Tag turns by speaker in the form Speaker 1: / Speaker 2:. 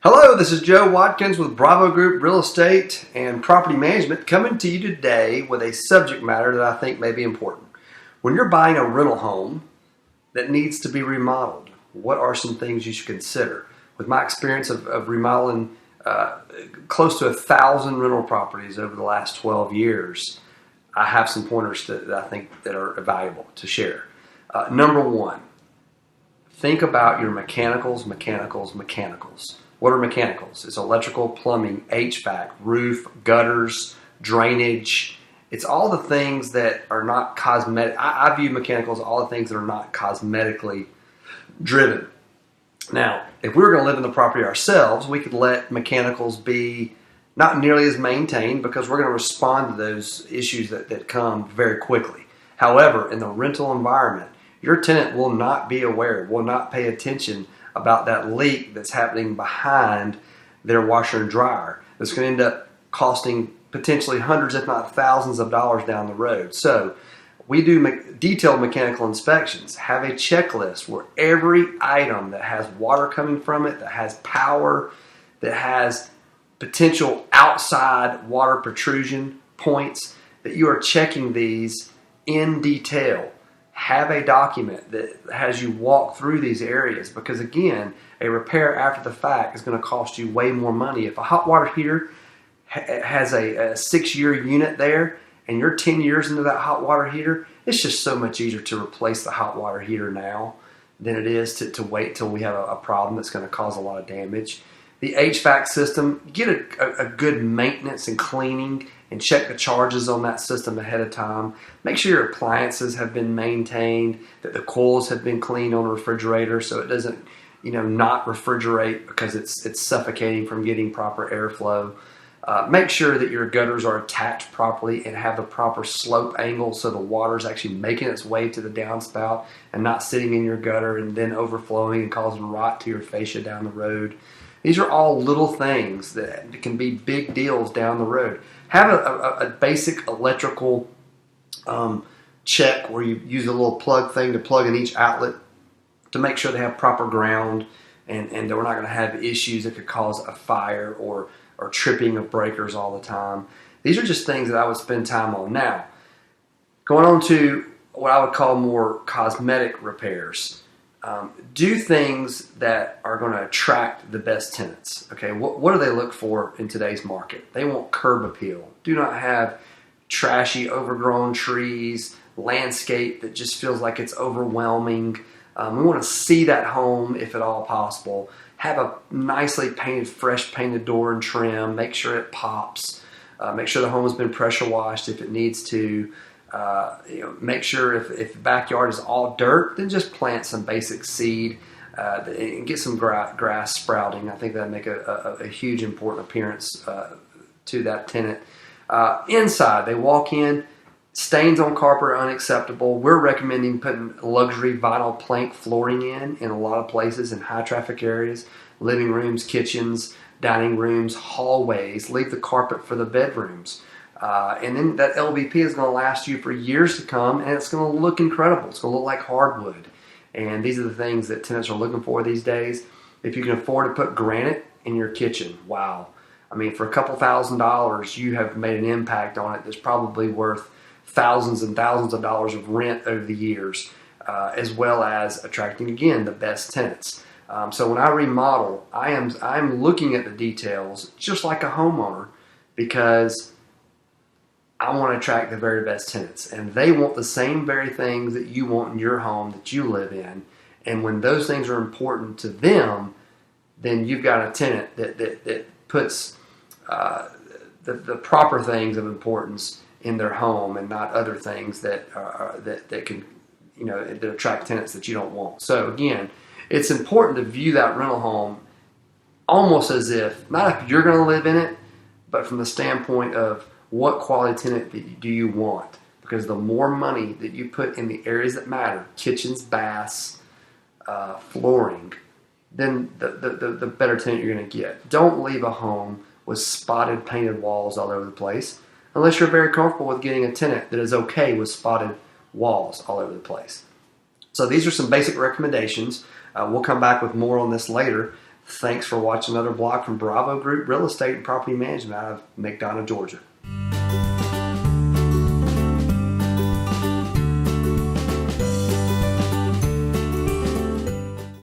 Speaker 1: Hello, this is Joe Watkins with Bravo Group Real Estate and Property Management coming to you today with a subject matter that I think may be important. When you're buying a rental home that needs to be remodeled, what are some things you should consider? With my experience of remodeling close to 1,000 rental properties over the last 12 years, I have some pointers that I think that are valuable to share. Number one, think about your mechanicals. What are mechanicals? It's electrical, plumbing, HVAC, roof, gutters, drainage. It's all the things that are not cosmetic. I view mechanicals all the things that are not cosmetically driven. Now, if we were going to live in the property ourselves, we could let mechanicals be not nearly as maintained because we're going to respond to those issues that come very quickly. However, in the rental environment, your tenant will not be aware, will not pay attention about that leak that's happening behind their washer and dryer. That's going to end up costing potentially hundreds, if not thousands of dollars down the road. So we do detailed mechanical inspections, have a checklist where every item that has water coming from it, that has power, that has potential outside water protrusion points, that you are checking these in detail. Have a document that has you walk through these areas because, again, a repair after the fact is going to cost you way more money. If a hot water heater has a 6-year unit there and you're 10 years into that hot water heater, it's just so much easier to replace the hot water heater now than it is to wait till we have a problem that's going to cause a lot of damage. The HVAC system, get a good maintenance and cleaning and check the charges on that system ahead of time. Make sure your appliances have been maintained, that the coils have been cleaned on the refrigerator so it doesn't, not refrigerate because it's suffocating from getting proper airflow. Make sure that your gutters are attached properly and have the proper slope angle so the water is actually making its way to the downspout and not sitting in your gutter and then overflowing and causing rot to your fascia down the road. These are all little things that can be big deals down the road. Have a basic electrical check where you use a little plug thing to plug in each outlet to make sure they have proper ground and that we're not going to have issues that could cause a fire or tripping of breakers all the time. These are just things that I would spend time on. Now, going on to what I would call more cosmetic repairs. Do things that are going to attract the best tenants. Okay, what do they look for in today's market? They want curb appeal. Do not have trashy, overgrown trees, landscape that just feels like it's overwhelming. We want to see that home if at all possible. Have a nicely painted, fresh painted door and trim. Make sure it pops. Make sure the home has been pressure washed if it needs to. Make sure if the backyard is all dirt, then just plant some basic seed and get some grass sprouting. I think that'd make a huge important appearance to that tenant. Inside, they walk in, stains on carpet are unacceptable. We're recommending putting luxury vinyl plank flooring in a lot of places in high traffic areas, living rooms, kitchens, dining rooms, hallways. Leave the carpet for the bedrooms. And then that LVP is going to last you for years to come, and it's going to look incredible. It's going to look like hardwood. And these are the things that tenants are looking for these days. If you can afford to put granite in your kitchen, wow. I mean, for a couple $1,000s, you have made an impact on it that's probably worth thousands and thousands of dollars of rent over the years, as well as attracting, again, the best tenants. So when I remodel, I'm looking at the details just like a homeowner because I want to attract the very best tenants, and they want the same very things that you want in your home that you live in. And when those things are important to them, then you've got a tenant that puts the proper things of importance in their home and not other things that can that attract tenants that you don't want. So again, it's important to view that rental home almost as if not if you're going to live in it, but from the standpoint of what quality tenant do you want? Because the more money that you put in the areas that matter, kitchens, baths, flooring, then the better tenant you're going to get. Don't leave a home with spotted painted walls all over the place unless you're very comfortable with getting a tenant that is okay with spotted walls all over the place. So these are some basic recommendations. We'll come back with more on this later. Thanks for watching another blog from Bravo Group Real Estate and Property Management out of McDonough, Georgia.